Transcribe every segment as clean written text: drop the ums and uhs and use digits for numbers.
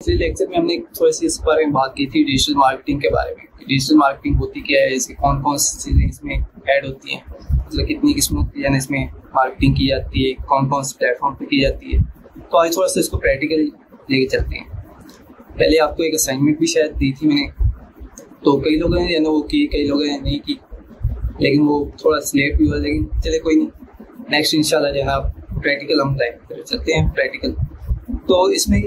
पिछले लेक्चर में हमने थोड़ी सी इस बारे में बात की थी, डिजिटल मार्केटिंग के बारे में। डिजिटल मार्केटिंग होती क्या है, इसके कौन कौन सी चीज़ें इसमें ऐड होती हैं, मतलब कितनी किस्मों की यानी इसमें मार्केटिंग की जाती है, कौन कौन से प्लेटफॉर्म पे की जाती है। तो आज थोड़ा सा इसको प्रैक्टिकली लेके चलते हैं। पहले आपको एक असाइनमेंट भी शायद दी थी मैंने, तो कई लोगों ने वो की, कई लोगों ने नहीं की, लेकिन वो थोड़ा लेट भी हुआ, लेकिन चले कोई नहीं, नेक्स्ट इंशाल्लाह जो है प्रैक्टिकल हम चलते हैं प्रैक्टिकल। तो इसमें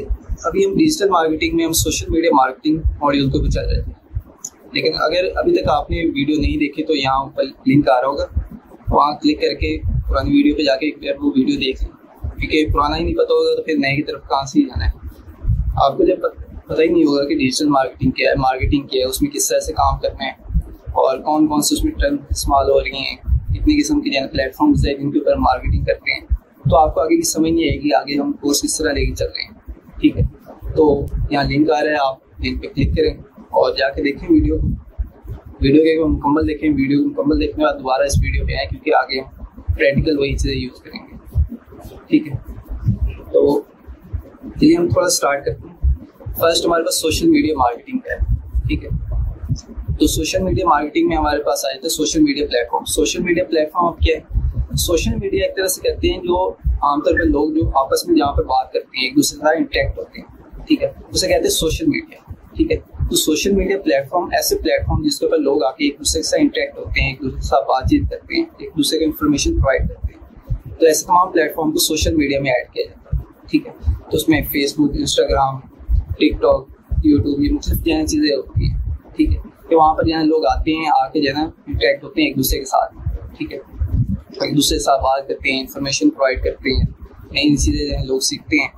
अभी हम डिजिटल मार्केटिंग में हम सोशल मीडिया मार्केटिंग मॉड्यूल को भी चल रहे थे, लेकिन अगर अभी तक आपने वीडियो नहीं देखी तो यहाँ ऊपर लिंक आ रहा होगा, वहाँ क्लिक करके पुरानी वीडियो पे जाके एक बार वो वीडियो देख लें, क्योंकि पुराना ही नहीं पता होगा तो फिर नए की तरफ कहाँ से जाना है। आपको जब पता ही नहीं होगा कि डिजिटल मार्केटिंग क्या है, मार्केटिंग क्या है, उसमें किस तरह से काम करना है और कौन कौन से उसमें टर्म इस्तेमाल हो रही हैं, कितनी किस्म के प्लेटफॉर्म्स है जिनके ऊपर मार्केटिंग करते हैं, तो आपको आगे की समझ नहीं आएगी आगे हम कोर्स किस तरह लेके चल रहे हैं। ठीक है, तो यहाँ लिंक आ रहा है, आप लिंक पे क्लिक करें और जाके देखें वीडियो के मुकम्मल देखें। वीडियो को मुकम्मल देखने के बाद दोबारा इस वीडियो पे आए, क्योंकि आगे हम प्रैक्टिकल वही चीज़ें यूज़ करेंगे। ठीक है, तो चलिए हम थोड़ा स्टार्ट करते हैं। फर्स्ट हमारे पास सोशल मीडिया मार्केटिंग है। ठीक है, तो सोशल मीडिया मार्केटिंग में हमारे पास आए थे social media platform. Social media platform अब क्या है, सोशल मीडिया एक तरह से कहते हैं जो आमतौर पर लोग जो आपस में जहाँ पर बात करते हैं, एक दूसरे के साथ इंटरेक्ट होते हैं। ठीक है, उसे कहते हैं सोशल मीडिया। ठीक है, तो सोशल मीडिया प्लेटफॉर्म ऐसे प्लेटफॉर्म जिसके ऊपर लोग आके एक दूसरे के साथ इंटरेक्ट होते हैं, एक दूसरे के साथ बातचीत करते हैं, एक दूसरे को इन्फॉर्मेशन प्रोवाइड करते हैं। तो ऐसे तमाम प्लेटफॉर्म को सोशल मीडिया में ऐड किया जाता है। ठीक है, तो उसमें फेसबुक, इंस्टाग्राम, टिकटॉक, यूट्यूब, ये मुख्तलिफ जो चीज़ें होती हैं। ठीक है, तो वहाँ पर जो लोग आते हैं, आके जो है इंटरेक्ट होते हैं एक दूसरे के साथ। ठीक है, एक दूसरे के साथ बात करते हैं, इन्फॉर्मेशन प्रोवाइड करते हैं, नई चीज़ें जो लोग सीखते हैं,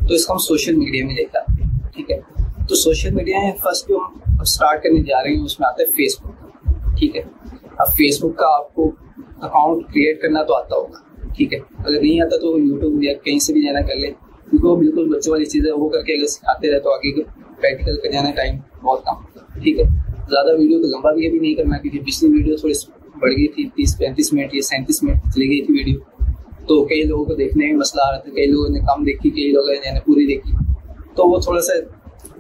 तो इसको हम सोशल मीडिया में लेकर आते हैं। ठीक है, तो सोशल मीडिया में फर्स्ट जो हम अब स्टार्ट करने जा रहे हैं उसमें आता है फेसबुक। ठीक है, अब फेसबुक का आपको अकाउंट क्रिएट करना तो आता होगा। ठीक है, अगर नहीं आता तो यूट्यूब या कहीं से भी जाना कर ले, क्योंकि वो बिल्कुल बच्चों वाली चीज़ें वो करके अगर सिखाते रहे तो आगे प्रैक्टिकल कर जाना टाइम बहुत कम होता है। ठीक है, ज़्यादा वीडियो तो लंबा भी नहीं करना, क्योंकि पिछली वीडियो थोड़ी बढ़ गई थी, 30-35 मिनट या 37 मिनट चली गई थी वीडियो, तो कई लोगों को देखने में मसला आ रहा था, कई लोगों ने कम देखी, कई लोगों ने पूरी देखी, तो वो थोड़ा सा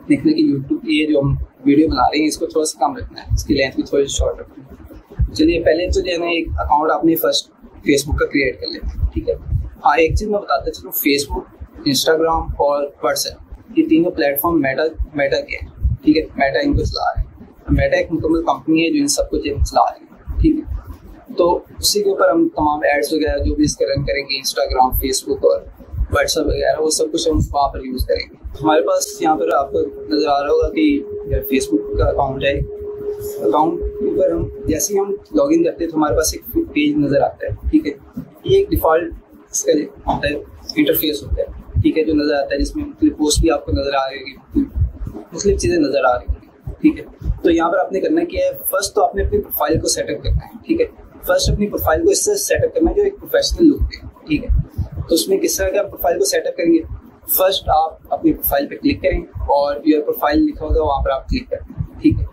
देखने की यूट्यूब ये जो हम वीडियो बना रहे हैं इसको थोड़ा सा कम रखना है, इसकी लेंथ भी थोड़ी शॉर्ट रखनी है। चलिए पहले तो जो है एक अकाउंट आपने फर्स्ट फेसबुक का क्रिएट कर लेते हैं। ठीक है, हाँ एक चीज़ मैं बताता चलूँ, फेसबुक, इंस्टाग्राम और व्हाट्सएप ये तीनों प्लेटफॉर्म मेटा के हैं। ठीक है, मेटा इनको चला रहे हैं, मेटा एक मुकम्मल कंपनी है जो इन सबको चला रही है। ठीक है, तो उसी के ऊपर हम तमाम एड्स वगैरह जो भी इसके रन करेंगे, इंस्टाग्राम, फेसबुक और व्हाट्सएप वगैरह, वो सब कुछ हम वहाँ पर यूज़ करेंगे। हमारे पास यहाँ पर आपको नज़र आ रहा होगा कि फेसबुक का अकाउंट है। अकाउंट के ऊपर हम जैसे ही हम लॉगिन करते हैं तो हमारे पास एक पेज नज़र आता है। ठीक है, ये एक डिफ़ॉल्ट इसका होता है, इंटरफेस होता है। ठीक है, जो नज़र आता है जिसमें मुख्तलिफ पोस्ट भी आपको नज़र आ रही होगी, मुख्तलिफ चीज़ें नज़र आ रही होगी। ठीक है, तो यहाँ पर आपने करना क्या है, फर्स्ट तो आपने अपनी प्रोफाइल को सेटअप करना है। ठीक है, फर्स्ट अपनी प्रोफाइल को इससे सेटअप करना है जो एक प्रोफेशनल लुक दे। ठीक है, तो उसमें किस तरह का प्रोफाइल को सेटअप करेंगे, फर्स्ट आप अपनी प्रोफाइल पे क्लिक करें और योर प्रोफाइल लिखा होगा वहाँ पर आप क्लिक करें। ठीक है,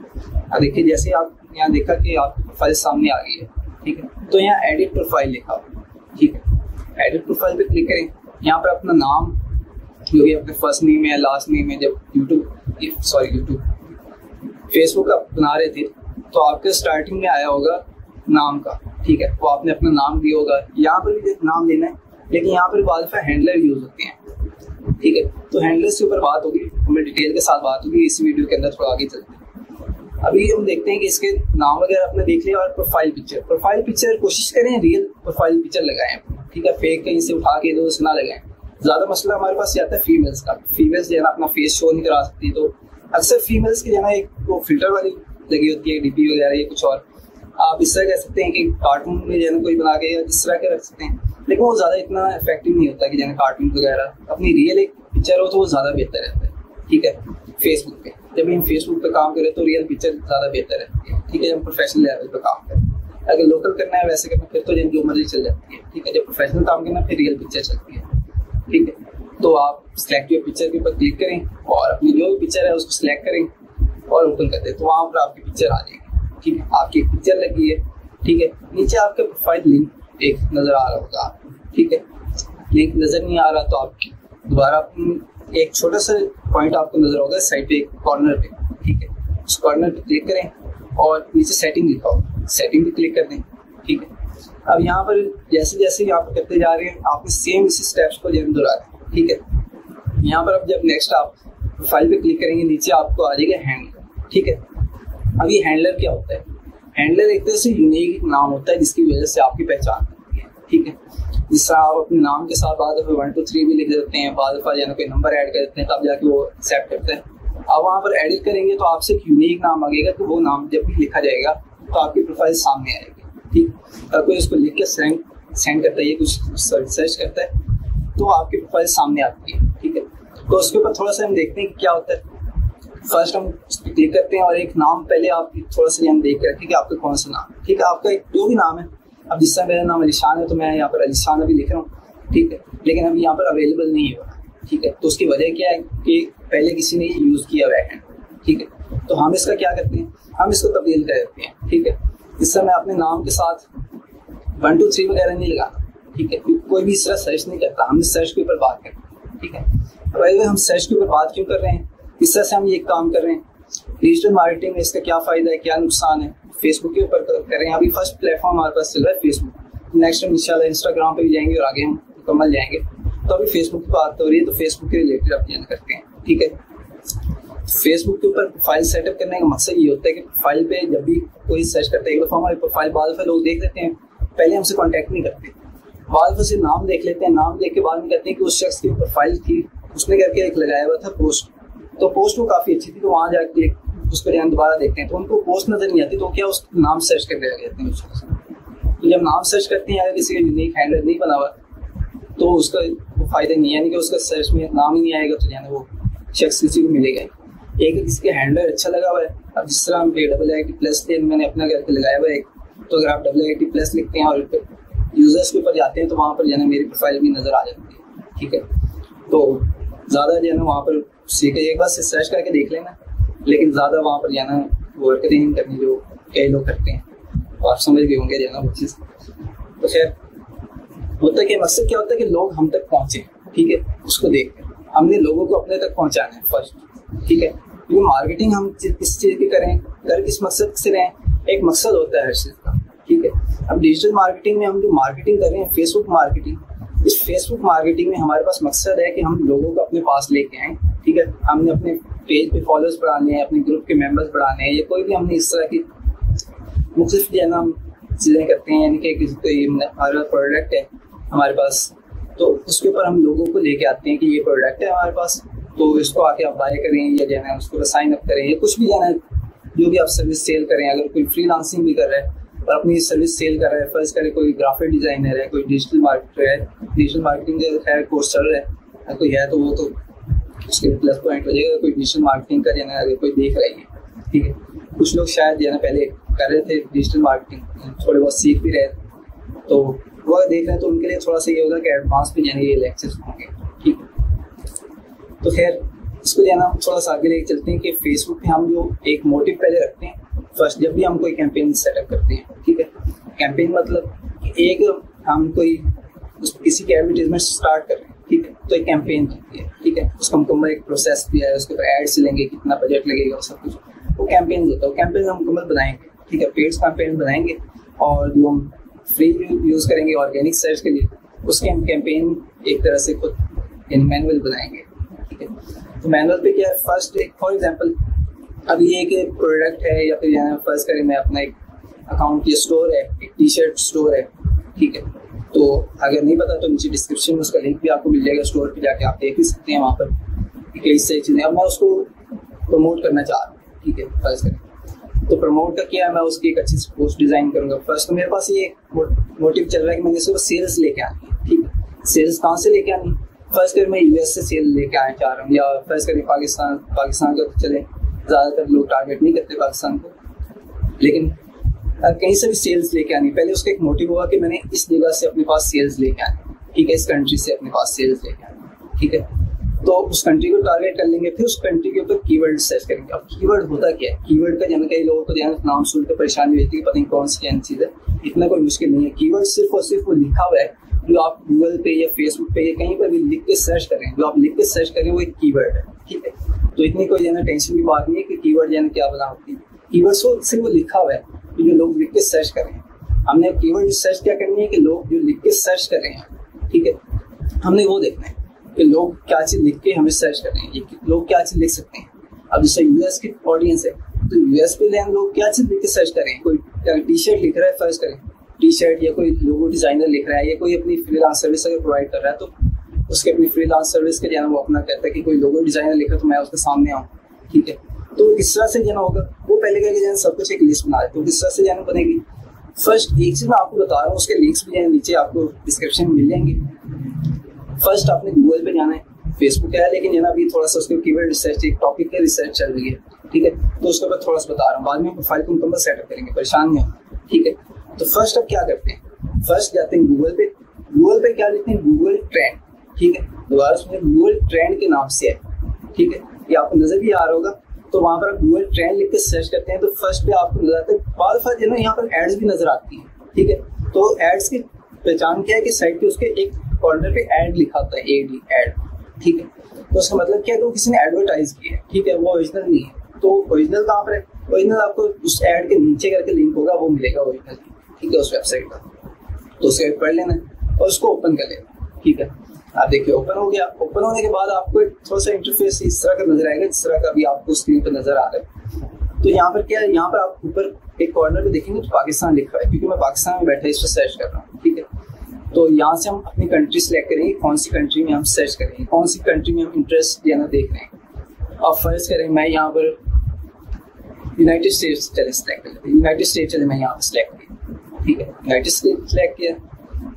अब देखिए जैसे आप यहाँ देखा कि आपकी प्रोफाइल सामने आ गई है। ठीक है, तो यहाँ एडिट प्रोफाइल लिखा होगा। ठीक है, एडिट प्रोफाइल पे क्लिक करें, यहाँ पर अपना नाम जो कि अपने फर्स्ट नेम है, लास्ट नेम है, जब यूट्यूब फेसबुक आप बना रहे थे तो आपके स्टार्टिंग में आया होगा नाम का। ठीक है, तो आपने अपना नाम दिया होगा, यहाँ पर भी नाम देना है, लेकिन यहाँ पर बाद में हैंडलर यूज होते हैं। ठीक है, तो हैंडलर्स के ऊपर बात होगी, हमें डिटेल के साथ बात होगी इस वीडियो के अंदर, थोड़ा आगे चलते हैं। अभी हम देखते हैं कि इसके नाम वगैरह आपने देख लिया, और प्रोफाइल पिक्चर कोशिश करें रियल प्रोफाइल पिक्चर लगाएं। ठीक है, फेक कहीं से उठा के दो ना लगाएं। ज़्यादा मसला हमारे पास ये आता है फीमेल्स का, फीमेल्स जो है ना अपना फेस शो नहीं करा सकती, तो अक्सर फीमेल्स की जो है ना एक वो फिल्टर वाली लगी होती है, डीपी वगैरह या कुछ और, आप इस तरह कह सकते हैं कि कार्टून में जो है कोई बना के इस तरह के रख सकते हैं, लेकिन वो ज़्यादा इतना इफेक्टिव नहीं होता कि जैसे कार्टून वगैरह, अपनी रियल एक पिक्चर हो तो वो ज़्यादा बेहतर रहता है। ठीक है, फेसबुक पे जब हम फेसबुक पे काम करें तो रियल पिक्चर ज़्यादा बेहतर रहती है। ठीक है, जब प्रोफेशनल लेवल पे काम करें, अगर लोकल करना है वैसे करना फिर तो जो मर्जी चल जाती है। ठीक है, जब प्रोफेशनल काम करना फिर रियल पिक्चर चलती है। ठीक है, तो आप सिलेक्ट योर पिक्चर के ऊपर क्लिक करें और अपनी जो भी पिक्चर है उसको सिलेक्ट करें और ओपन कर दें, तो वहाँ पर आपकी पिक्चर आ जाएगी। ठीक है, आपकी एक पिक्चर लगी है। ठीक है, नीचे आपका प्रोफाइल लिंक एक नज़र आ रहा होगा। ठीक है, लिंक नज़र नहीं आ रहा तो आप दोबारा अपनी एक छोटा सा पॉइंट आपको नजर होगा साइड पे एक कॉर्नर पे, ठीक है, उस कॉर्नर पे क्लिक करें और नीचे सेटिंग लिखा होगा, सेटिंग पे क्लिक कर दें, ठीक है। अब यहाँ पर जैसे जैसे आप करते जा रहे हैं आपने सेम इसी स्टेप्स को दोहरा दें, ठीक है। यहाँ पर अब जब नेक्स्ट आप फाइल पे क्लिक करेंगे नीचे आपको आ जाएगा हैंडलर, ठीक है। अब ये हैंडलर क्या होता है? हैंडलर एक तरह से यूनिक नाम होता है जिसकी वजह से आपकी पहचान होती है, ठीक है। जिस तरह आप अपने नाम के साथ बाद 1 2 3 भी लिख देते हैं, बाद कोई नंबर ऐड कर देते हैं, तब जाके वो एक्सेप्ट करते हैं। अब वहाँ पर एडिट करेंगे तो आपसे एक यूनिक नाम आएगा, तो वो नाम जब भी लिखा जाएगा तो आपकी प्रोफाइल सामने आएगी, ठीक। अगर कोई उसको लिख के सेंड करता है, ये कुछ सर्च करता है तो आपकी प्रोफाइल सामने आती है, ठीक है। तो उसके ऊपर थोड़ा सा हम देखते हैं कि क्या होता है। फर्स्ट हम उस पर क्लिक करते हैं और एक नाम पहले आप थोड़ा सा हम देख के रखें कि आपका कौन सा नाम है, ठीक है। आपका एक जो भी नाम है, अब जिस तरह मेरा नाम अलीशान है तो मैं यहाँ पर अलीशान अभी लिख रहा हूँ, ठीक है, लेकिन अभी यहाँ पर अवेलेबल नहीं हो रहा, ठीक है। तो उसकी वजह क्या है कि पहले किसी ने यूज़ किया हुआ है, ठीक है। तो हम इसका क्या करते हैं, हम इसको तब्दील कर देते हैं, ठीक है। इस समय अपने नाम के साथ 1 2 3 वगैरह नहीं लगाता, ठीक है, कोई भी इस तरह सर्च नहीं करता, हम सर्च के ऊपर बात करते हैं, ठीक है। अब हम सर्च के ऊपर बात क्यों कर रहे हैं, इस तरह से हम ये काम कर रहे हैं। डिजिटल मार्केटिंग में इसका क्या फ़ायदा है, क्या नुकसान है, फेसबुक के ऊपर कर रहे हैं। अभी फर्स्ट प्लेटफॉर्म हमारे पास चल रहा है फेसबुक, नेक्स्ट हम इंशाल्लाह इंस्टाग्राम पे भी जाएंगे और आगे हम मुकम्मल जाएंगे। तो अभी फेसबुक की बात हो रही है तो फेसबुक के रिलेटेड आप जान करते हैं, ठीक है। फेसबुक के ऊपर प्रोफाइल सेटअप करने का मकसद ये होता है कि प्रोफाइल पे जब भी कोई सर्च करता है, एक दफ़ा हमारी प्रोफाइल बाद दफ़ा लोग देख लेते हैं, पहले हमसे कॉन्टैक्ट नहीं करते, बाद दफ़ा से नाम देख लेते हैं, नाम देख के बाद में कहते हैं कि उस शख्स की प्रोफाइल थी, उसने करके एक लगाया हुआ था पोस्ट, तो पोस्ट वो काफ़ी अच्छी थी, तो वहाँ जाके उस पर दोबारा देखते हैं तो उनको पोस्ट नजर नहीं आती, तो क्या उस नाम सर्च करने लग जाते हैं उस शख्स। तो जब नाम सर्च करते हैं अगर किसी का यूनिक हैंडलर नहीं बना हुआ तो उसका फायदा नहीं है, यानी कि उसका सर्च में नाम ही नहीं आएगा, तो यानी वो शख्स किसी को मिलेगा। एक किसी का हैंडलर अच्छा लगा हुआ है, अब जिस तरह हम $++ मैंने अपना करके लगाया हुआ है, तो अगर आप $++ लिखते हैं और यूजर्स के ऊपर जाते हैं तो वहाँ पर जो है मेरी प्रोफाइल भी नजर आ जाती है, ठीक है। तो ज़्यादा जो है ना वहाँ पर सीखे एक बार से सर्च करके देख लेना, लेकिन ज़्यादा वहाँ पर जाना वो हरकतें नहीं करनी जो कई लोग करते हैं, तो आप समझ गए होंगे जाना वो चीज़। तो खैर होता है कि मकसद क्या होता है कि लोग हम तक पहुँचे, ठीक है, उसको देख कर हमने लोगों को अपने तक पहुँचाना है फर्स्ट, ठीक है। ये मार्केटिंग हम किस चीज़ की करें, कर किस मकसद से रहें, एक मकसद होता है हर चीज़ का, ठीक है। अब डिजिटल मार्केटिंग में हम जो मार्केटिंग कर रहे हैं फेसबुक मार्केटिंग, इस फेसबुक मार्केटिंग में हमारे पास मकसद है कि हम लोगों को अपने पास लेके आएँ, ठीक है। हमने अपने पेज पे फॉलोअर्स बढ़ाने हैं, अपने ग्रुप के मेंबर्स बढ़ाने हैं, या कोई भी हमने इस तरह की मुख्तलिफ जो है ना चीज़ें करते हैं, यानी कि कोई हमारा प्रोडक्ट है हमारे पास, तो उसके ऊपर हम लोगों को लेके आते हैं कि ये प्रोडक्ट है हमारे पास, तो इसको आके आप बाय करें या जो है उसको साइन अप करें, या कुछ भी जो है जो भी आप सर्विस सेल करें। अगर कोई फ्रीलांसिंग भी कर रहा है और अपनी सर्विस सेल कर रहा है, फर्ज करें कोई ग्राफिक डिज़ाइनर है, कोई डिजिटल मार्केटर है, डिजिटल मार्केटिंग का खैर कोर्स चल रहा है कोई है, तो वो तो उसके प्लस पॉइंट हो जाएगा। कोई डिजिटल मार्केटिंग का जो है अगर कोई देख रही है, ठीक है, कुछ लोग शायद जो है पहले कर रहे थे डिजिटल मार्केटिंग, थोड़े बहुत सीख भी रहे, तो वो देख रहे हैं तो उनके लिए थोड़ा सा ये होगा कि एडवांस पे जाने ये लेक्चर्स होंगे, ठीक है। तो खैर इसको जो है हम थोड़ा सा आगे लेके चलते हैं कि फेसबुक पे हम जो एक मोटिव पहले रखते हैं फर्स्ट, जब भी हम कोई कैंपेन सेटअप करते हैं, ठीक है। कैंपेन मतलब एक हम कोई किसी की एडवर्टीजमेंट स्टार्ट कर रहे हैं, ठीक है, तो एक कैंपेन होती है, ठीक है। उसका मुकम्मल एक प्रोसेस भी है, उसके ऊपर एड्स लेंगे, कितना बजट लगेगा और सब कुछ, वो कैंपेन होता है। वो कैंपेन हम मुकम्मल बनाएंगे, ठीक है, पेड कैंपेन बनाएंगे, और जो हम फ्री यूज़ करेंगे ऑर्गेनिक सर्च के लिए, उसके हम कैंपेन एक तरह से खुद मैनुअल बनाएंगे, ठीक है। तो मैनुअल पे क्या है, फर्स्ट एक फॉर एग्जांपल अब ये एक प्रोडक्ट है, या फिर यहाँ फर्स्ट करें मैं अपना एक अकाउंट की स्टोर है, एक टी-शर्ट स्टोर है, ठीक है। तो अगर नहीं पता तो नीचे डिस्क्रिप्शन में उसका लिंक भी आपको मिल जाएगा, स्टोर पे जाके आप देख भी सकते हैं, वहाँ पर कई सारी चीज़ें। अब मैं उसको प्रमोट करना चाह रहा हूँ, ठीक है, फर्स्ट करें तो प्रमोट का क्या है, मैं उसकी एक अच्छी सी पोस्ट डिज़ाइन करूँगा। फर्स्ट तो मेरे पास ये मोटिव चल रहा है कि मैंने इसको सेल्स लेके आनी है, ठीक है। सेल्स कहाँ से लेके आनी, फर्स्ट कर मैं यूएस से सेल लेके आना चाह रहा हूँ, या फर्स्ट करें पाकिस्तान का तो चले, ज़्यादातर लोग टारगेट नहीं करते पाकिस्तान को, लेकिन कहीं से भी सेल्स लेके आनी, पहले उसका एक मोटिव होगा कि मैंने इस जगह से अपने पास सेल्स लेके आनी, ठीक है, इस कंट्री से अपने पास सेल्स लेके आनी, ठीक है। तो उस कंट्री को टारगेट कर लेंगे, फिर उस कंट्री के ऊपर कीवर्ड सर्च करेंगे। अब कीवर्ड होता क्या है, कीवर्ड का जैसे कई लोगों को ध्यान नाम सुनकर परेशानी होती है, पता नहीं कौन सी चीज़ है, इतना कोई मुश्किल नहीं है। कीवर्ड सिर्फ और सिर्फ वो लिखा हुआ है जो आप गूगल पे या फेसबुक पे या कहीं पर भी लिख के सर्च करें, जो आप लिख के सर्च करें वो एक कीवर्ड है, ठीक है। तो इतनी कोई जो है टेंशन की बात नहीं है कि कीवर्ड जो है क्या बना होती है, कीवर्ड से वो लिखा हुआ है कि जो लोग लिख के सर्च करें। हमने कीवर्ड सर्च क्या करनी है कि लोग जो लिख के सर्च कर रहे हैं, ठीक है, हमने वो देखना है कि लोग क्या चीज लिख के हमें सर्च कर रहे हैं, लोग क्या चीज लिख सकते हैं। अब जैसे यूएस की ऑडियंस है तो यूएस पे लोग क्या चीज लिख के सर्च करें, कोई टी शर्ट लिख रहा है, फर्ज करें टी शर्ट, या कोई लोगो डिजाइनर लिख रहा है, या कोई अपनी फ्रीलांस सर्विस अगर प्रोवाइड कर रहा है तो उसके अपनी फ्रीलांस सर्विस के जो है वो अपना कहता है कि कोई लोगो डिजाइनर लिखा तो मैं उसके सामने आऊँ, ठीक है। तो किस तरह से जाना होगा, वो पहले करके जाना सब कुछ एक लिस्ट बना देते, तो किस तरह से जाना बनेगी। फर्स्ट एक चीज मैं आपको बता रहा हूँ, उसके लिंक्स भी नीचे आपको डिस्क्रिप्शन में मिल जाएंगे। फर्स्ट आपने गूगल पे जाना है, फेसबुक है लेकिन ये ना अभी थोड़ा सा उसके कीवर्ड रिसर्च, एक टॉपिक का रिसर्च चल रही है, ठीक है, तो उसके ऊपर थोड़ा सा बता रहा हूँ, बाद में प्रोफाइल को मुकम्मल सेटअप करेंगे, परेशान नहीं हो, ठीक है। तो फर्स्ट अब क्या करते हैं, फर्स्ट जाते हैं गूगल पे, गूगल पे क्या लिखते हैं, गूगल ट्रेंड, ठीक है, दोबारा सुनिए, गूगल ट्रेंड के नाम से है, ठीक है, ये आपको नजर भी आ रहा होगा। तो वहाँ पर आप गूगल ट्रेंड लिख के सर्च करते हैं तो फर्स्ट पे आपको नजर आता है, बाद जो है यहाँ पर एड्स भी नजर आती है, ठीक है। तो एड्स की पहचान क्या है कि साइड पे उसके एक कॉर्नर पे एड लिखा होता है, एड, ठीक है। तो उसका मतलब क्या है कि वो किसी ने एडवर्टाइज किया है, ठीक है, वो ओरिजिनल नहीं है। तो ओरिजिनल कहाँ पर है, ओरिजिनल आपको उस एड के नीचे करके लिंक होगा वो मिलेगा ओरिजिनल, ठीक है, उस वेबसाइट का। तो उसे पढ़ लेना है और उसको ओपन कर लेना, ठीक है। आप देखिए ओपन हो गया, ओपन होने के बाद आपको थोड़ा सा इंटरफेस इस तरह का नजर आएगा जिस तरह का अभी आपको स्क्रीन पर नजर आ रहा है। तो यहाँ पर क्या है, यहाँ पर आप ऊपर एक कॉर्नर पे देखेंगे तो पाकिस्तान लिखा है, क्योंकि मैं पाकिस्तान में बैठा इस पर सर्च कर रहा हूँ, ठीक है। तो यहाँ से हम अपनी कंट्री सेलेक्ट करेंगे, कौन सी कंट्री में हम सर्च करेंगे, कौन सी कंट्री में हम इंटरेस्ट देना देख रहे हैं। अब फर्ज करें मैं यहाँ पर यूनाइटेड स्टेट्स चले सेलेक्ट कर लेते हैं, यूनाइटेड स्टेट चले मैं यहाँ पर सेलेक्ट किया, ठीक है, यूनाइटेड स्टेट सेलेक्ट किया।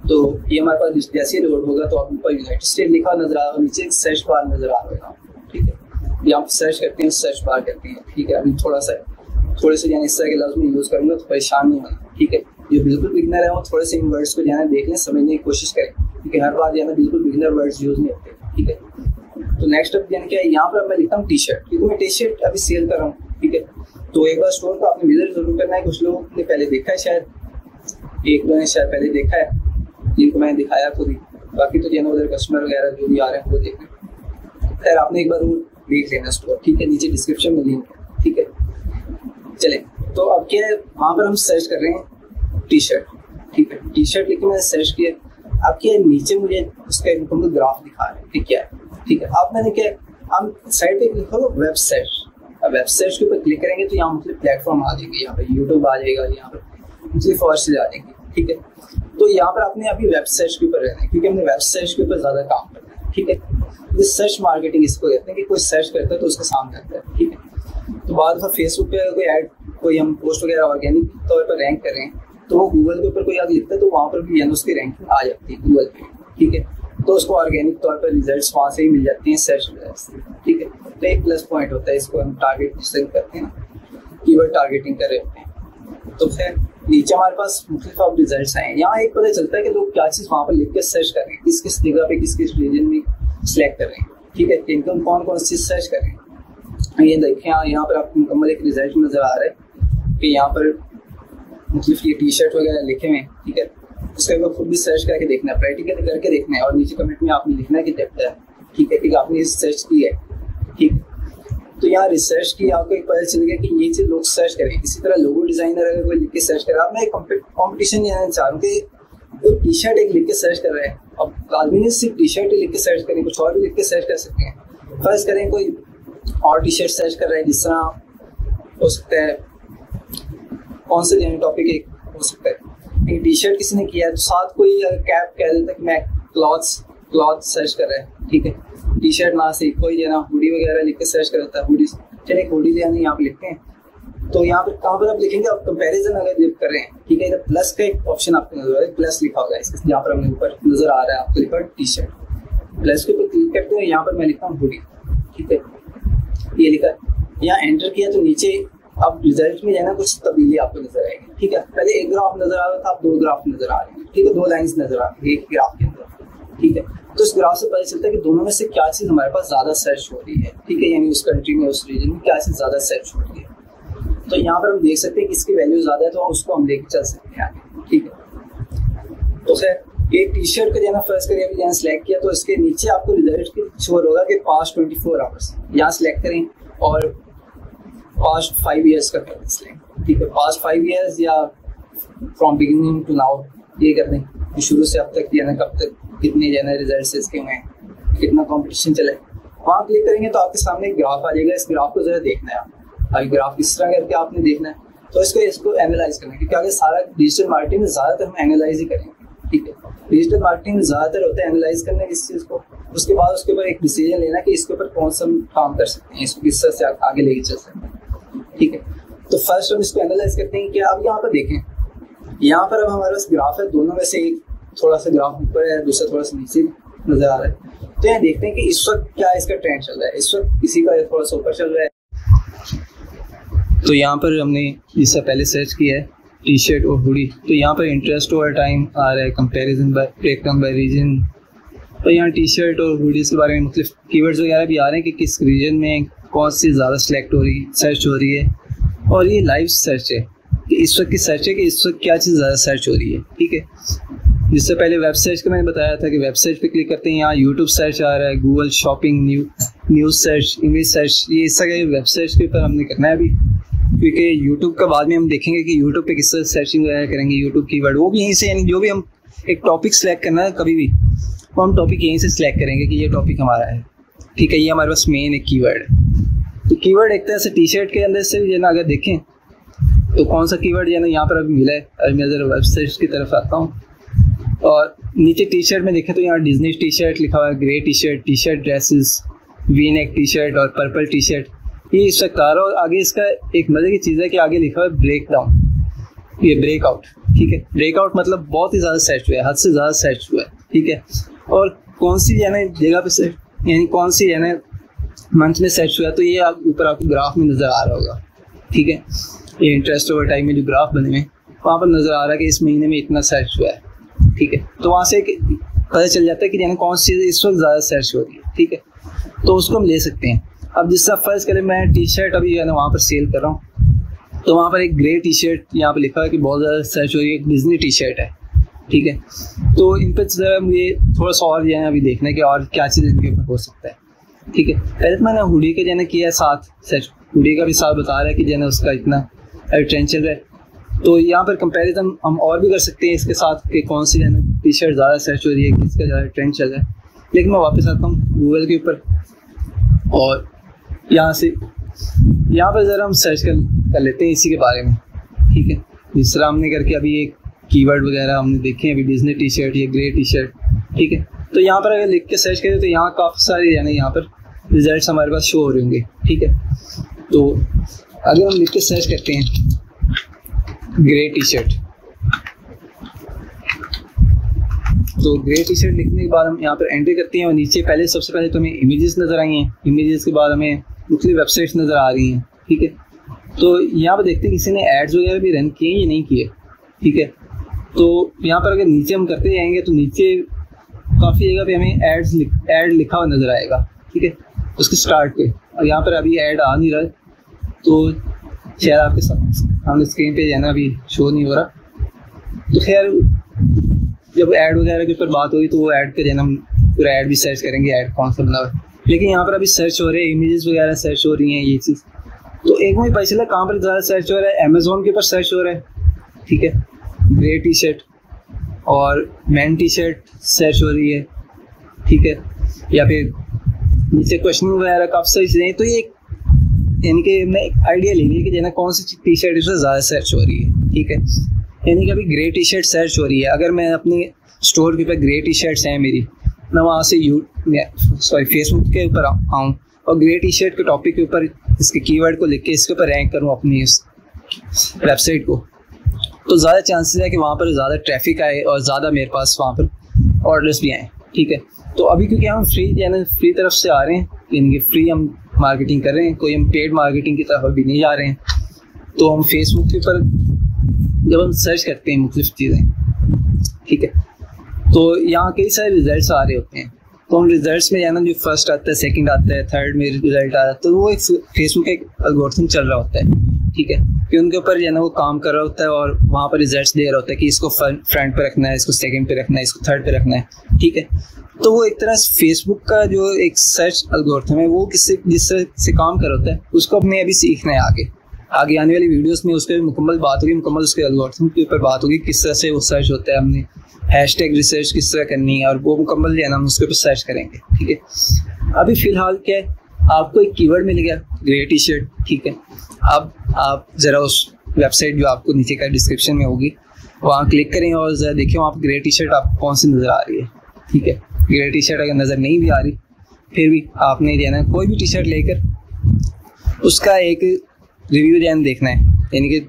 तो ये हमारे पास जैसे ही लोड होगा तो आप ऊपर यूनाइटेड स्टेट लिखा नजर आ रहा है, नीचे एक सर्च बार नजर आ रहा है, ठीक है, यहाँ सर्च करते हैं, सर्च बार करते हैं, ठीक है। अभी थोड़े से यानी इस तरह के लफ्ज़ में यूज़ करूँगा तो परेशान नहीं होना, ठीक है। जो बिल्कुल बिगिनर है वो थोड़े से इन वर्ड्स को जाना देख लें, समझने की कोशिश करें, क्योंकि हर बार जाना बिल्कुल बिगिनर वर्ड्स यूज़ नहीं होते, ठीक है। तो नेक्स्ट अब यानी क्या है, यहाँ पर मैं लिखता हूँ टी शर्ट, क्योंकि मैं टी शर्ट अभी सेल कर रहा हूँ, ठीक है। तो एक बार स्टोर को आपने विजिट जरूर करना है, कुछ लोगों ने पहले देखा है, शायद एक दो ने शायद पहले देखा है, जिनको मैंने दिखाया खुद ही, बाकी तो जो उधर कस्टमर वगैरह जो भी आ रहे हैं वो देख लें। खैर आपने एक बार वो देख लेना स्टोर, ठीक है, नीचे डिस्क्रिप्शन में लिंक है, ठीक है। चले तो अब क्या है, वहाँ पर हम सर्च कर रहे हैं टी शर्ट, ठीक है, टी शर्ट लिख के मैंने सर्च किया। अब क्या है, नीचे मुझे उसका एक ग्राफ दिखा रहे हैं, ठीक है, ठीक है। अब मैंने क्या हम साइड पे लिखा होगा वेब सर्च, अब वेब सर्च के ऊपर क्लिक करेंगे तो यहाँ मुख्तलिफ प्लेटफॉर्म आ जाएंगे, यहाँ पर यूट्यूब आ जाएगा, यहाँ पर मुख्तलिफ और चीज़ें आ जाएंगी, ठीक है। तो यहाँ पर आपने अभी वेब सर्च के ऊपर रहना है, क्योंकि हमने वेब सर्च के ऊपर ज़्यादा काम करना है, ठीक है। ये सर्च मार्केटिंग इसको कहते हैं कि कोई सर्च करता है तो उसके सामने आता है, ठीक है। तो बाद में फेसबुक पे कोई ऐड, कोई हम पोस्ट वगैरह ऑर्गेनिक तौर पर रैंक कर रहे हैं तो वो गूगल के ऊपर कोई आगे लिखता है तो वहाँ पर भी यानी उसकी रैंकिंग आ जाती है गूगल पे, ठीक है। तो उसको ऑर्गेनिक तौर पर रिजल्ट्स वहाँ से ही मिल जाते हैं सर्च रिजल्ट्स, ठीक है। तो एक प्लस पॉइंट होता है, इसको हम टारगेट जिससे करते हैं ना, कीवर्ड टारगेटिंग कर रहे होते हैं। तो फिर नीचे हमारे पास मुख्तलिफ अब रिजल्ट्स आए, यहाँ एक पता चलता है कि लोग क्या चीज़ वहाँ पर लिख के सर्च कर रहे हैं, किस किस जगह पे किस किस रीजन में सिलेक्ट कर रहे हैं, ठीक है, इनकम कौन कौन सी चीज़ सर्च कर रहे हैं। ये देखें यहाँ पर आपको मुकम्मल एक रिजल्ट नज़र आ रहा है कि यहाँ पर मतलब ये टी शर्ट वगैरह लिखे हुए हैं, ठीक है। उसके ऊपर खुद भी सर्च करके देखना है, प्रैक्टिकल करके देखना है और नीचे कमेंट में आपने लिखना है कि डेप्थ है, ठीक है, कि आपने रिसर्च की है, ठीक। तो यहाँ रिसर्च की आपको एक पता चल गया कि ये चीज़ लोग सर्च करें। इसी तरह लोगो डिज़ाइनर अगर कोई लिख के सर्च कर रहा है, मैं एक कॉम्पिटिशन लेना चाह रहा हूँ कि कोई टी शर्ट एक लिख के सर्च कर रहा है, अब आदमी ने सिर्फ टी शर्ट ही लिख के सर्च करें, कुछ और भी लिख के सर्च कर सकते हैं। फर्स्ट करें कोई और टी शर्ट सर्च कर रहा है, जिस तरह हो सकता है कौन से टॉपिक एक हो सकता है, एक टी शर्ट किसी ने किया है तो साथ कोई कैप कह देता है कि मैं क्लॉथ सर्च कर रहा है, ठीक है। टी शर्ट ना से कोई जो है ना हुडी वगैरह लिख के सर्च कर देता है, हुडी, चलिए एक हुडी लेना यहाँ पे लिखते हैं। तो यहाँ पर कहाँ पर आप लिखेंगे, आप कंपैरिजन अगर लिख कर रहे हैं, ठीक है, इधर प्लस का एक ऑप्शन आपको नजर आ रहा है, प्लस लिखा होगा इसके यहाँ पर हमें ऊपर नजर आ रहा है, आपको लिखा टी शर्ट, प्लस के ऊपर क्लिक करते हैं, यहाँ पर मैं लिखता हूँ हुडी, ठीक है, ये लिखा। यहाँ एंटर किया तो नीचे अब रिजल्ट में जाना कुछ तब्दीली आपको नजर आएगी, ठीक है। पहले एक ग्राफ नजर आ रहा था, अब दो ग्राफ नजर आ रहे हैं, ठीक है, दो लाइंस नजर आ रही है एक ग्राफ के अंदर, ठीक है। तो इस ग्राफ से पता चलता है कि दोनों में से क्या चीज़ हमारे पास ज़्यादा सर्च हो रही है, ठीक है, यानी उस कंट्री में उस रीजन में क्या चीज़ ज़्यादा सर्च हो रही है। तो यहाँ पर हम देख सकते हैं कि इसकी वैल्यू ज़्यादा है तो उसको हम लेके चल सकते हैं आगे, ठीक है। तो खैर एक टी शर्ट का जो है ना फर्स्ट करिए अभी यहाँ सिलेक्ट किया, तो इसके नीचे आपको रिजल्ट शोर होगा कि पास्ट 24 आवर्स यहाँ सिलेक्ट करें और पास्ट 5 ईयर्स का कर दें, ठीक है। पास्ट 5 ईयर्स या फ्रॉम बिगिनिंग टू नाउ ये कर दें, शुरू से अब तक या ना कब तक कितने जो है ना रिजल्ट इसके हुए हैं, कितना कॉम्पिटिशन चला है। वहाँ क्लिक करेंगे तो आपके सामने एक ग्राफ आ जाएगा। इस ग्राफ को जरा देखना है आप। अभी ग्राफ किस तरह करके आपने देखना है, तो इसको एनालाइज करना है, क्योंकि आगे सारा डिजिटल मार्केटिंग में ज़्यादातर हम एनालाइज ही करेंगे, ठीक है। डिजिटल मार्केटिंग में ज़्यादातर होता है एनालाइज करना इस चीज़ को, उसके बाद उसके ऊपर एक डिसीजन लेना कि इसके ऊपर कौन सा काम कर सकते हैं, इसको किस तरह से आगे लेके चल सकते हैं, ठीक है। तो फर्स्ट हम इसको एनालाइज करते हैं कि अब यहाँ पर देखें, यहाँ पर अब हमारे पास ग्राफ है, दोनों में से एक थोड़ा सा ग्राफ ऊपर है, दूसरा थोड़ा सा नीचे नजर आ रहा है। तो यहाँ देखते हैं कि इस वक्त क्या इसका ट्रेंड चल रहा है। इस वक्त किसी का थोड़ा सा ऊपर चल रहा है। तो यहाँ पर हमने इससे पहले सर्च किया है टी शर्ट और हुडी, तो यहाँ पर इंटरेस्ट ओवर टाइम आ रहा है, comparison by breakdown by region. तो यहाँ टी शर्ट और हुडीज़ के बारे में मुख्तलिफ कीवर्ड्स वगैरह भी आ रहे हैं कि किस रीजन में कौन सी ज़्यादा सिलेक्ट हो रही सर्च हो रही है। और ये लाइव सर्च है कि इस वक्त की सर्च है कि इस वक्त क्या चीज़ ज़्यादा सर्च हो रही है, ठीक है। जिससे पहले वेब सर्च का मैंने बताया था कि वेब सर्च पे क्लिक करते हैं, यहाँ यूट्यूब सर्च आ रहा है, Google shopping, news search, English search, ये इस तरह वेब सर्च के ऊपर हमने करना है अभी, क्योंकि यूट्यूब का बाद में हम देखेंगे कि यूट्यूब पे किस तरह सर्चिंग वगैरह करेंगे, यूट्यूब कीवर्ड वो भी यहीं से, यानी जो भी हम एक टॉपिक सेलेक्ट करना है कभी भी, वो हम टॉपिक यहीं से सिलेक्ट करेंगे कि ये टॉपिक हमारा है, ठीक है। ये हमारे पास मेन एक कीवर्ड है। तो कीवर्ड एक तरह से टी शर्ट के अंदर से जो है ना अगर देखें तो कौन सा कीवर्ड जो है ना यहाँ पर अभी मिला है। अभी मैं ज़रा वेब सर्च की तरफ आता हूँ और नीचे टी शर्ट में देखें तो यहाँ डिज्नी टी शर्ट लिखा हुआ है, grey T shirt dresses, V neck T shirt और पर्पल टी शर्ट, ये इस वक्त आ रहा है। और आगे इसका एक मज़े की चीज़ है कि आगे लिखा हुआ है ब्रेक डाउन, ये ब्रेकआउट, ठीक है। ब्रेकआउट मतलब बहुत ही ज़्यादा सर्च हुआ है, हद से ज़्यादा सर्च हुआ है, ठीक है। और कौन सी यानी जगह पे सर्च, यानी कौन सी यानी मंथ में सर्च हुआ है, तो ये ऊपर आपको ग्राफ में नज़र आ रहा होगा, ठीक है। ये इंटरेस्ट ओवर टाइम में जो ग्राफ बने हुए वहाँ पर नज़र आ रहा है कि इस महीने में इतना सर्च हुआ है, ठीक है। तो वहाँ से पता चल जाता है कि यानी कौन सी चीज़ इस वक्त ज़्यादा सर्च हो रही है, ठीक है। तो उसको हम ले सकते हैं। अब जिस तरह फर्ज करें मैं टी शर्ट अभी है ना वहाँ पर सेल कर रहा हूँ, तो वहाँ पर एक ग्रे टी शर्ट यहाँ पर लिखा है कि बहुत ज़्यादा सर्च हो रही है, एक डिज्नी टी शर्ट है, ठीक है। तो इन पर ज़रा मुझे थोड़ा सा और जो है अभी देखना है कि और क्या चीज़ इनके ऊपर हो सकता है, ठीक है। पहले तो मैंने हुडी का जो है किया है साथ सर्च, हुडी का भी साथ बता रहा है कि जो है उसका इतना ट्रेंड चल रहा है। तो यहाँ पर कंपैरिजन हम और भी कर सकते हैं इसके साथ कि कौन सी टी शर्ट ज़्यादा सर्च हो रही है, किसका ज़्यादा ट्रेंड चल रहा है। लेकिन मैं वापस आता हूँ गूगल के ऊपर और यहाँ से यहाँ पर ज़रा हम सर्च कर लेते हैं इसी के बारे में, ठीक है। जिस तरह हमने करके अभी एक कीवर्ड वगैरह हमने देखे हैं, अभी डिज्नी टी शर्ट, ये ग्रे टी शर्ट, ठीक है। तो यहाँ पर अगर लिख के सर्च करें तो यहाँ काफ़ी सारे यानी यहाँ पर रिजल्ट्स हमारे पास शो हो रहे होंगे, ठीक है। तो अगर हम लिख के सर्च करते हैं ग्रे टी शर्ट, तो ग्रे टी शर्ट लिखने के बाद हम यहाँ पर एंट्री करते हैं और नीचे पहले सबसे पहले तो हमें इमेजेस नज़र आई हैं, इमेजेस के बाद हमें मुख्तलिफ वेबसाइट्स नज़र आ रही हैं, ठीक है। तो यहाँ पर देखते हैं किसी ने एड्स वगैरह भी रन किए या नहीं किए, ठीक है। तो यहाँ पर अगर नीचे हम करते जाएंगे तो नीचे काफ़ी जगह पे हमें ऐड लिखा हुआ नज़र आएगा, ठीक है, उसके स्टार्ट पे। और यहाँ पर अभी ऐड आ नहीं रहा है, तो शायद आपके सामने स्क्रीन पे जाना अभी शो नहीं हो रहा। तो खैर जब ऐड वगैरह के ऊपर बात हुई तो वो ऐड का जाना पूरा ऐड भी सर्च करेंगे, ऐड कौन सा बना हुआ है। लेकिन यहाँ पर अभी सर्च हो रहे हैं, इमेजेस वगैरह सर्च हो रही हैं, ये चीज़। तो एक मुझे पता चला कहाँ पर ज़्यादा सर्च हो रहा है, अमेज़ोन के ऊपर सर्च हो रहा है, ठीक है, ग्रे टी शर्ट और मैन टी शर्ट सर्च हो रही है, ठीक है। या फिर नीचे क्वेश्चनिंग वगैरह काफ़ी सारी चीज़ें। तो ये यानी कि मैं एक आइडिया ले लिया कि जना कौन सी टी शर्ट इसमें ज़्यादा सर्च हो रही है, ठीक है। यानी कि अभी ग्रे टी शर्ट सर्च हो रही है। अगर मैं अपनी स्टोर के ऊपर ग्रे टी शर्ट्स हैं मेरी, मैं वहाँ से फेसबुक के ऊपर आऊँ और ग्रे टी शर्ट के टॉपिक के ऊपर इसके कीवर्ड को लिख के इसके ऊपर रैंक करूँ अपनी इस वेबसाइट को, तो ज़्यादा चांसेस है कि वहाँ पर ज़्यादा ट्रैफिक आए और ज़्यादा मेरे पास वहाँ पर ऑर्डर्स भी आएँ, ठीक है। तो अभी क्योंकि हम फ्री तरफ से आ रहे हैं, यानी कि फ्री हम मार्केटिंग कर रहे हैं, कोई हम पेड मार्केटिंग की तरफ अभी नहीं जा रहे हैं। तो हम फेसबुक के ऊपर जब हम सर्च करते हैं मुख्तलिफ चीज़ें, ठीक है, तो यहाँ कई सारे रिजल्ट्स आ रहे होते हैं। तो उन रिजल्ट्स में जाना जो फर्स्ट आता है, सेकंड आता है, थर्ड में रिजल्ट आता है, तो वो एक फेसबुक एक एल्गोरिथम चल रहा होता है, ठीक है, कि उनके ऊपर जो है ना वो काम कर रहा होता है और वहाँ पर रिजल्ट्स दे रहा होता है कि इसको फ्रंट पे रखना है, इसको सेकंड पे रखना है, इसको थर्ड पे रखना है, ठीक है। तो वो एक तरह से फेसबुक का जो एक सर्च एल्गोरिथम है वो जिस तरह से काम कर रहा होता है उसको अपने अभी सीखना है। आगे आने वाली वीडियोस में उस पर मुकम्मल बात होगी, मुकम्मल उसके एल्गोरिथम के ऊपर बात होगी, किस तरह से वो सर्च होता है, हमने हैशटैग रिसर्च किस तरह करनी है और वो मुकम्मल जो है ना हम उसके ऊपर सर्च करेंगे, ठीक है। अभी फ़िलहाल क्या है, आपको एक कीवर्ड मिल गया ग्रे टी शर्ट, ठीक है। अब आप ज़रा उस वेबसाइट जो आपको नीचे का डिस्क्रिप्शन में होगी वहाँ क्लिक करें और ज़रा देखिए वहाँ पर ग्रे टी शर्ट आपको कौन सी नज़र आ रही है, ठीक है। ग्रे टी शर्ट अगर नज़र नहीं भी आ रही फिर भी आपने जो है ना कोई भी टी शर्ट लेकर उसका एक रिव्यू जो है देखना है, यानी कि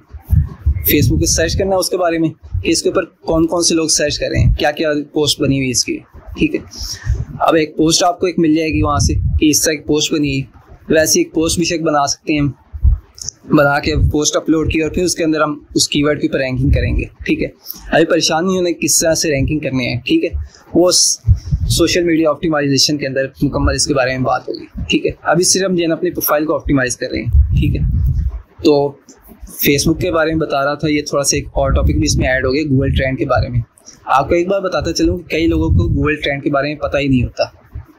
फेसबुक पे सर्च करना है उसके बारे में कि इसके ऊपर कौन कौन से लोग सर्च कर रहे हैं, क्या क्या पोस्ट बनी हुई है इसकी, ठीक है। अब एक पोस्ट आपको एक मिल जाएगी वहाँ से कि इस तरह की पोस्ट बनी है, वैसे एक पोस्ट भी शेक बना सकते हैं हम, बना के पोस्ट अपलोड की और फिर उसके अंदर हम उस कीवर्ड के ऊपर रैंकिंग करेंगे, ठीक है। अभी परेशान नहीं होना किस तरह से रैंकिंग करनी है, ठीक है, वो सोशल मीडिया ऑप्टिमाइजेशन के अंदर मुकम्मल इसके बारे में बात होगी, ठीक है। अभी सिर्फ हम जो है अपनी प्रोफाइल को ऑप्टिमाइज़ कर रहे हैं, ठीक है। तो फेसबुक के बारे में बता रहा था, ये थोड़ा सा एक और टॉपिक भी इसमें ऐड हो गया गूगल ट्रेंड के बारे में। आपको एक बार बताता चलूँ कि कई लोगों को गूगल ट्रेंड के बारे में पता ही नहीं होता।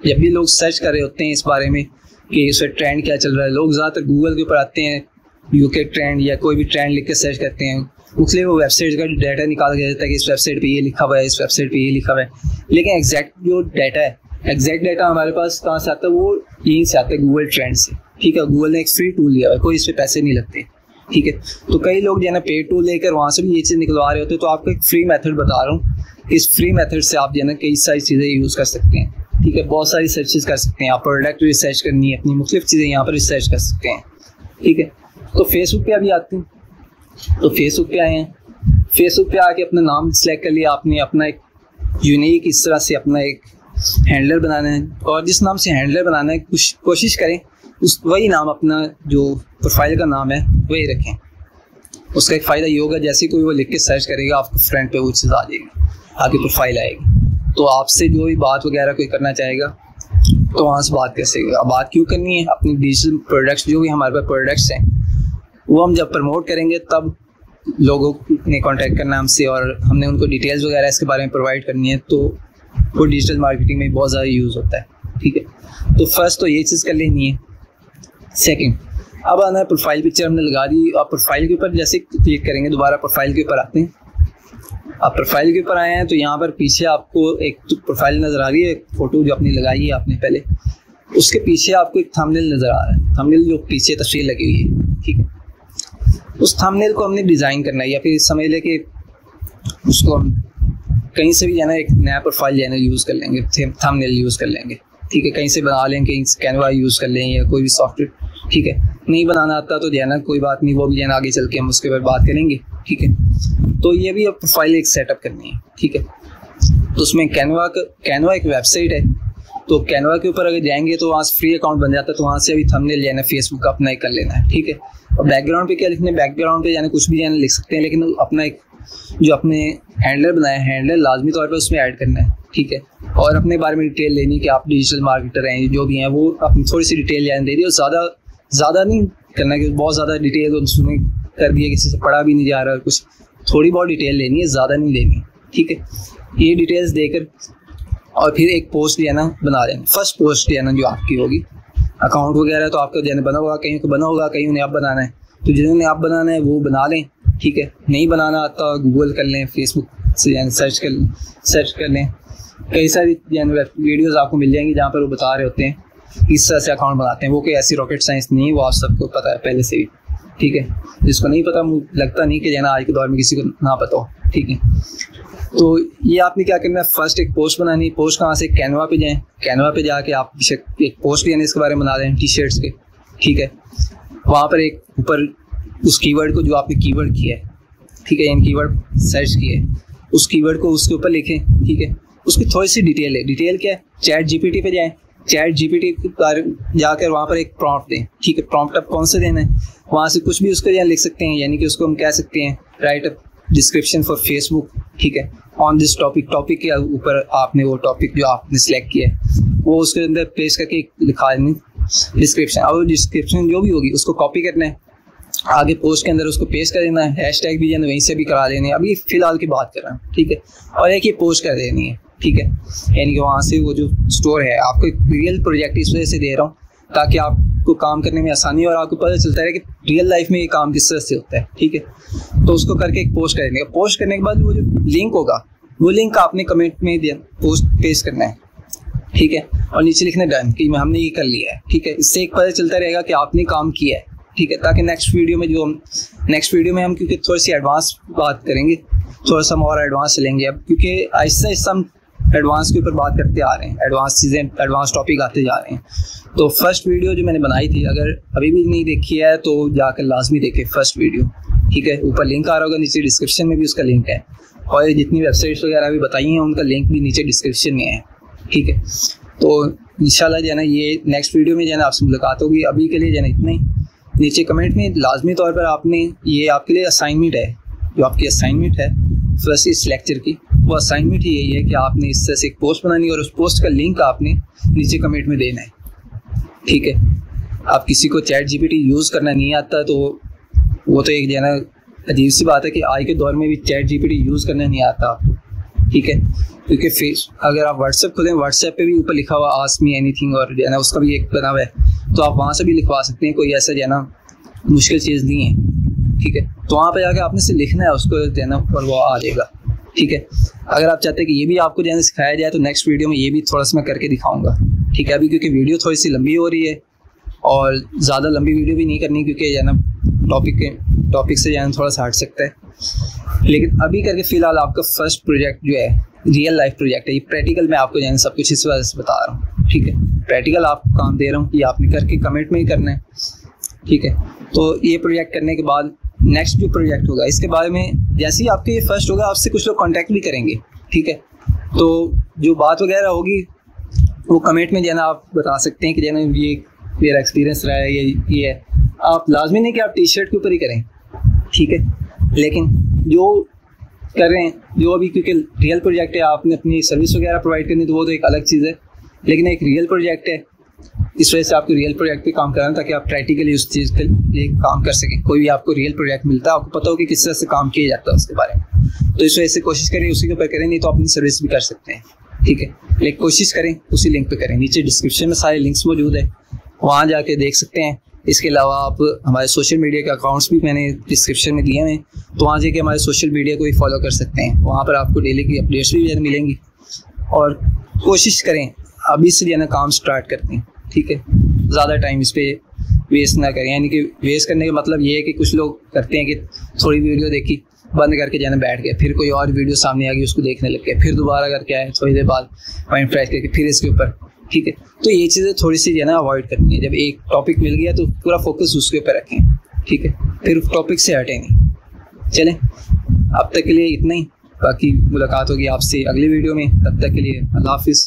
जब भी लोग सर्च कर रहे होते हैं इस बारे में कि इस वक्त ट्रेंड क्या चल रहा है, लोग ज़्यादातर गूगल के ऊपर आते हैं, यूके ट्रेंड या कोई भी ट्रेंड लिख के सर्च करते हैं, उसलिए वो वेबसाइट का डाटा निकाल के देता है कि इस वेबसाइट पे ये लिखा हुआ है, इस वेबसाइट पे ये लिखा हुआ है, लेकिन एग्जैक्ट जो डाटा है, एग्जैक्ट डाटा हमारे पास कहाँ से आता है, वो यहीं से आता है गूगल ट्रेंड से, ठीक है। गूगल ने एक फ्री टूल दिया है, कोई इस पर पैसे नहीं लगते, ठीक है। तो कई लोग जो है ना पेड टूल लेकर वहाँ से भी ये चीज़ निकलवा रहे होते हैं। तो आपको एक फ्री मेथड बता रहा हूँ, इस फ्री मेथड से आप जो है ना कई सारी चीज़ें यूज़ कर सकते हैं, ठीक है। बहुत सारी सर्चेज कर सकते हैं आप, प्रोडक्ट रिसर्च करनी है, अपनी मुख्तलिफ चीज़ें यहाँ पर रिसर्च कर सकते हैं, ठीक है। तो फेसबुक पे अभी आते हैं, तो फेसबुक पे आए हैं, फेसबुक पे आके अपना नाम सेलेक्ट कर लिया आपने, अपना एक यूनिक इस तरह से अपना एक हैंडलर बनाना है और जिस नाम से हैंडलर बनाना है कोशिश करें उस वही नाम अपना जो प्रोफाइल का नाम है वही रखें। उसका एक फ़ायदा ये होगा जैसे कोई वो लिख के सर्च करेगा आपको फ्रंट पे वो चीज़ आ जाएगी, आपकी प्रोफाइल आएगी, तो आपसे जो भी बात वगैरह कोई करना चाहेगा तो वहाँ से बात कर सकेगा। अब बात क्यों करनी है, अपनी डिजिटल प्रोडक्ट्स जो भी हमारे पास प्रोडक्ट्स हैं वो हम जब प्रमोट करेंगे तब लोगों ने कांटेक्ट करना हमसे और हमने उनको डिटेल्स वगैरह इसके बारे में प्रोवाइड करनी है, तो वो डिजिटल मार्केटिंग में बहुत ज़्यादा यूज़ होता है, ठीक है। तो फर्स्ट तो ये चीज़ कर लेनी है। सेकंड, अब आना है प्रोफाइल पिक्चर हमने लगा दी, आप प्रोफाइल के ऊपर जैसे क्लिक करेंगे दोबारा प्रोफाइल के ऊपर आते हैं। आप प्रोफाइल के ऊपर आए हैं तो यहाँ पर पीछे आपको एक तो प्रोफाइल नज़र आ रही है, एक फ़ोटो जो अपनी लगाई है आपने पहले, उसके पीछे आपको एक थंबनेल नज़र आ रहा है, थंबनेल जो पीछे तस्वीर लगी हुई है, ठीक है। उस थंबनेल को हमने डिज़ाइन करना है या फिर समझ लें कि उसको हम कहीं से भी जाना एक नया प्रोफाइल जाना यूज़ कर लेंगे, थंबनेल यूज़ कर लेंगे, ठीक है। कहीं से बना लें, कहीं से कैनवा यूज़ कर लें या कोई भी सॉफ्टवेयर, ठीक है। नहीं बनाना आता तो जाना कोई बात नहीं, वो भी जाना आगे चल के हम उसके बाद बात करेंगे, ठीक है। तो ये भी अब प्रोफाइल एक सेटअप करनी है, ठीक है। तो उसमें कैनवा एक वेबसाइट है, तो कैनवा के ऊपर अगर जाएंगे तो वहाँ से फ्री अकाउंट बन जाता है, तो वहाँ से अभी थंबनेल जाना फेसबुक का अपना ही कर लेना है, ठीक है। और बैकग्राउंड पे क्या लिखना है, बैकग्राउंड पे जाने कुछ भी जाने लिख सकते हैं, लेकिन अपना एक जो अपने हैंडलर बनाया है हैंडलर लाजमी तौर पर उसमें ऐड करना है, ठीक है। और अपने बारे में डिटेल लेनी कि आप डिजिटल मार्केटर हैं, जो भी हैं वो अपनी थोड़ी सी डिटेल जाने दे दी, और ज़्यादा नहीं करना कि बहुत ज़्यादा डिटेल उसमें कर दिया, किसी से पढ़ा भी नहीं जा रहा, कुछ थोड़ी बहुत डिटेल लेनी है, ज़्यादा नहीं लेनी, ठीक है। ये डिटेल्स देकर और फिर एक पोस्ट जो है ना बना देना, फर्स्ट पोस्ट जो है ना जो आपकी होगी, अकाउंट वगैरह तो आपका जो है बना होगा, कहीं को बना होगा, कहीं उन्हें आप बनाना है, तो जिन्होंने आप बनाना है वो बना लें, ठीक है। नहीं बनाना आता गूगल कर लें, फेसबुक से सर्च कर लें, कई सारी वीडियोज़ आपको मिल जाएंगी जहाँ पर वो बता रहे होते हैं इस तरह से अकाउंट बनाते हैं। वो कोई ऐसी रॉकेट साइंस नहीं है, वो आप सबको पता है पहले से भी, ठीक है। जिसको नहीं पता लगता नहीं कि जाना आज के दौर में किसी को ना पता हो, ठीक है। तो ये आपने क्या करना है, फर्स्ट एक पोस्ट बनानी, पोस्ट कहाँ से, कैनवा पे जाएं, कैनवा पे जाके आप एक पोस्ट भी यानी इसके बारे में बना दें टी शर्ट्स के, ठीक है। वहाँ पर एक ऊपर उस कीवर्ड को जो आपने कीवर्ड किया है, ठीक है, यानी कीवर्ड सर्च किया है, उस कीवर्ड को उसके ऊपर लिखें, ठीक है। उसकी थोड़ी सी डिटेल है, डिटेल क्या है, चैट जीपीटी पे जाएं, चैट जीपीटी पर जाकर वहाँ पर एक प्रॉम्प्ट दें, ठीक है। प्रॉम्प्ट अब कौन सा देना है, वहाँ से कुछ भी उसको यहाँ लिख सकते हैं, यानी कि उसको हम कह सकते हैं right up description for Facebook, ठीक है, ऑन दिस टॉपिक के ऊपर आपने वो टॉपिक जो आपने सेलेक्ट किया है वो उसके अंदर पेस्ट करके लिखा देनी डिस्क्रिप्शन। अब डिस्क्रिप्शन जो भी होगी उसको कॉपी करना है, आगे पोस्ट के अंदर उसको पेस्ट कर देना है, हैशटैग भी वहीं से भी करा देनी है। अभी फिलहाल की बात कर रहा हूँ, ठीक है। और एक ये पोस्ट कर देनी है, ठीक है। यानी कि वहाँ से वो जो स्टोर है, आपको एक रियल प्रोजेक्ट इस वजह से दे रहा हूँ ताकि आपको काम करने में आसानी हो और आपको पता चलता है कि रियल लाइफ में ये काम किस तरह से होता है, ठीक है। तो उसको करके एक पोस्ट कर देंगे। पोस्ट करने के बाद वो जो लिंक होगा वो लिंक आपने कमेंट में पोस्ट पेस्ट करना है, ठीक है। और नीचे लिखना डन कि हमने ये कर लिया है, ठीक है। इससे एक पता चलता रहेगा कि आपने काम किया है, ठीक है। ताकि नेक्स्ट वीडियो में हम क्योंकि थोड़ी सी एडवांस बात करेंगे, थोड़ा सा और एडवांस चलेंगे अब, क्योंकि आहिस्ता आहिस्ता हम एडवांस के ऊपर बात करते आ रहे हैं, एडवांस चीज़ें, एडवांस टॉपिक आते जा रहे हैं। तो फर्स्ट वीडियो जो मैंने बनाई थी, अगर अभी भी नहीं देखी है तो जाकर लाजमी देखें फर्स्ट वीडियो, ठीक है। ऊपर लिंक आ रहा होगा, नीचे डिस्क्रिप्शन में भी उसका लिंक है, और जितनी वेबसाइट्स वगैरह भी बताई हैं उनका लिंक भी नीचे डिस्क्रिप्शन में है, ठीक है। तो इंशाल्लाह जो है ना ये नेक्स्ट वीडियो में जो है ना आपसे मुलाकात होगी। अभी के लिए जो है ना इतना ही। नीचे कमेंट में लाजमी तौर पर आपने, ये आपके लिए असाइनमेंट है, जो आपकी असाइनमेंट है फर्स्ट इस लेक्चर की, वो असाइनमेंट ही यही है कि आपने इस तरह से एक पोस्ट बनानी है और उस पोस्ट का लिंक आपने नीचे कमेंट में देना है, ठीक है। आप किसी को चैट जीपीटी यूज़ करना नहीं आता तो वो तो एक जो है ना अजीब सी बात है कि आज के दौर में भी चैट जीपीटी यूज़ करना नहीं आता आपको, ठीक है। क्योंकि फेस अगर आप व्हाट्सएप खोलें, व्हाट्सएप पे भी ऊपर लिखा हुआ आस्क मी एनीथिंग, और जो है ना उसका भी एक बना हुआ है, तो आप वहाँ से भी लिखवा सकते हैं। कोई ऐसा जो है ना मुश्किल चीज़ नहीं है, ठीक है। तो वहाँ पे जाके आपने से लिखना है उसको जो है ना, और वो आ जाएगा, ठीक है। अगर आप चाहते हैं कि ये भी आपको जो है सिखाया जाए तो नेक्स्ट वीडियो में ये भी थोड़ा सा मैं करके दिखाऊंगा, ठीक है। अभी क्योंकि वीडियो थोड़ी सी लंबी हो रही है और ज़्यादा लंबी वीडियो भी नहीं करनी, क्योंकि जो है ना टॉपिक से जो है थोड़ा सा हट सकता है। लेकिन अभी करके फ़िलहाल आपका फर्स्ट प्रोजेक्ट जो है रियल लाइफ प्रोजेक्ट है, ये प्रैक्टिकल मैं आपको जो है सब कुछ इस वजह से बता रहा हूँ, ठीक है। प्रैक्टिकल आपको काम दे रहा हूँ, ये आपने करके कमेंट में ही करना है, ठीक है। तो ये प्रोजेक्ट करने के बाद नेक्स्ट जो प्रोजेक्ट होगा इसके बारे में जैसे ही आपके ये फर्स्ट होगा आपसे कुछ लोग कांटेक्ट भी करेंगे, ठीक है। तो जो बात वगैरह होगी वो कमेंट में जो है ना आप बता सकते हैं कि जो है ना ये मेरा एक्सपीरियंस रहा है, ये है। आप लाजमी नहीं कि आप टी शर्ट के ऊपर ही करें, ठीक है। लेकिन जो कर रहे हैं, जो अभी क्योंकि रियल प्रोजेक्ट है, आपने अपनी सर्विस वगैरह प्रोवाइड करनी, तो वो तो एक अलग चीज़ है। लेकिन एक रियल प्रोजेक्ट है, इस वजह से आपको रियल प्रोजेक्ट पे काम करना है ताकि आप प्रैक्टिकली उस चीज़ के लिए काम कर सकें। कोई भी आपको रियल प्रोजेक्ट मिलता है, आपको पता हो कि किस तरह से काम किया जाता है उसके बारे में। तो इस वजह से कोशिश करें उसी के ऊपर करें, नहीं तो अपनी सर्विस भी कर सकते हैं, ठीक है। लेकिन कोशिश करें उसी लिंक पे करें। नीचे डिस्क्रिप्शन में सारे लिंक्स मौजूद है, वहाँ जाके देख सकते हैं। इसके अलावा आप हमारे सोशल मीडिया के अकाउंट्स भी मैंने डिस्क्रिप्शन में दिए हैं, तो वहाँ जाके हमारे सोशल मीडिया को भी फॉलो कर सकते हैं। वहाँ पर आपको डेली की अपडेट्स भी मिलेंगी। और कोशिश करें अभी से जो है ना काम स्टार्ट करते हैं, ठीक है। ज़्यादा टाइम इस पर वेस्ट ना करें। यानी कि वेस्ट करने का मतलब ये है कि कुछ लोग करते हैं कि थोड़ी वीडियो देखी, बंद करके जाना बैठ गए, फिर कोई और वीडियो सामने आ गई उसको देखने लग गए, फिर दोबारा करके आए, थोड़ी देर बाद माइंड फ्रेश करके फिर इसके ऊपर, ठीक है। तो ये चीज़ें थोड़ी सी जो है ना अवॉइड करनी है। जब एक टॉपिक मिल गया तो पूरा फोकस उसके ऊपर रखें, ठीक है। फिर टॉपिक से हटें नहीं। चलें, अब तक के लिए इतना ही। बाकी मुलाकात होगी आपसे अगली वीडियो में। तब तक के लिए अल्लाह हाफिज़।